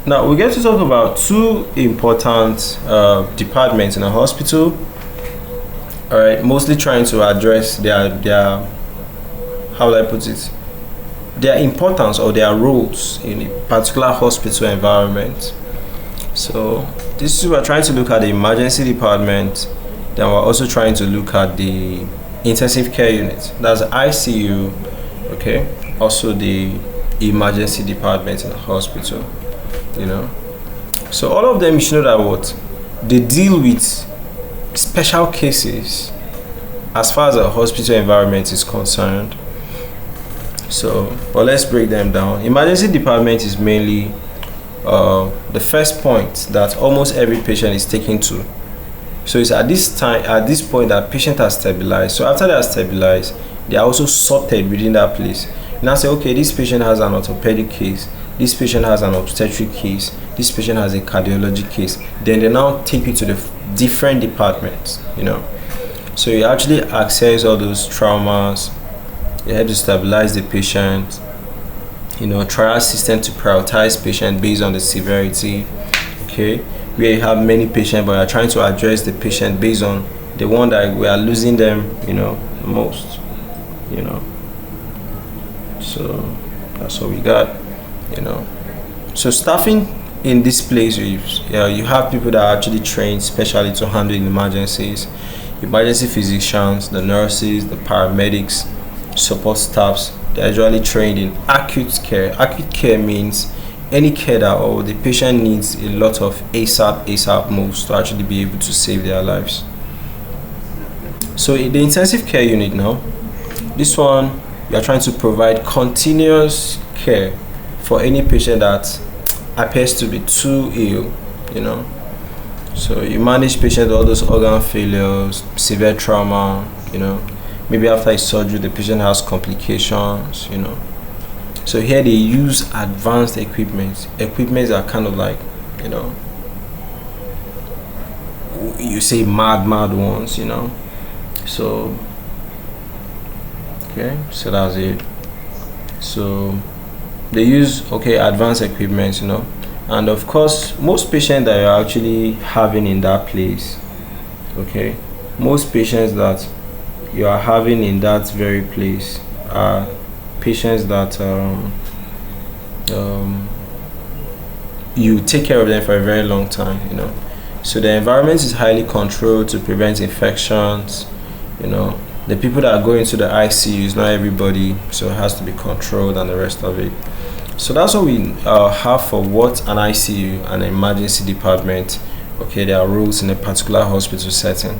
Now we get to talk about two important departments in a hospital. All right, mostly trying to address their how will I put it, their importance or their roles in a particular hospital environment. So this is, we're trying to look at the emergency department. Then we're also trying to look at the intensive care unit. That's ICU. Okay. Also the emergency department in the hospital. You know. So all of them, you should know that what they deal with special cases as far as a hospital environment is concerned. So, but let's break them down. Emergency department is mainly the first point that almost every patient is taken to. So it's at this point that patient has stabilized. So after they are stabilized, they are also sorted within that place. Now say, okay, this patient has an orthopedic case, this patient has an obstetric case, this patient has a cardiology case. Then they now take you to the different departments, you know. So you actually access all those traumas, you help to stabilize the patient, you know, triage system to prioritize patient based on the severity, okay, where you have many patients but you're trying to address the patient based on the one that we are losing them, you know, the most, you know. So that's what we got, you know. So staffing in this place, you have people that are actually trained specially to handle emergencies, emergency physicians, the nurses, the paramedics, support staffs. They're usually trained in acute care. Acute care means any care that the patient needs a lot of ASAP moves to actually be able to save their lives. So in the intensive care unit now, this one, we are trying to provide continuous care for any patient that appears to be too ill, you know. So you manage patients with all those organ failures, severe trauma, you know. Maybe after a surgery, the patient has complications, you know. So here they use advanced equipment. Equipments are kind of like, you know, you say mad ones, you know. So, okay, so that's it. So they use, okay, advanced equipment, you know. And of course, most patients that you're actually having in that place, okay, most patients that you are having in that very place are patients that you take care of them for a very long time, you know. So the environment is highly controlled to prevent infections, you know. The people that are going to the ICU is not everybody, so it has to be controlled and the rest of it. So that's what we have for what an ICU, an emergency department, okay, there are rules in a particular hospital setting.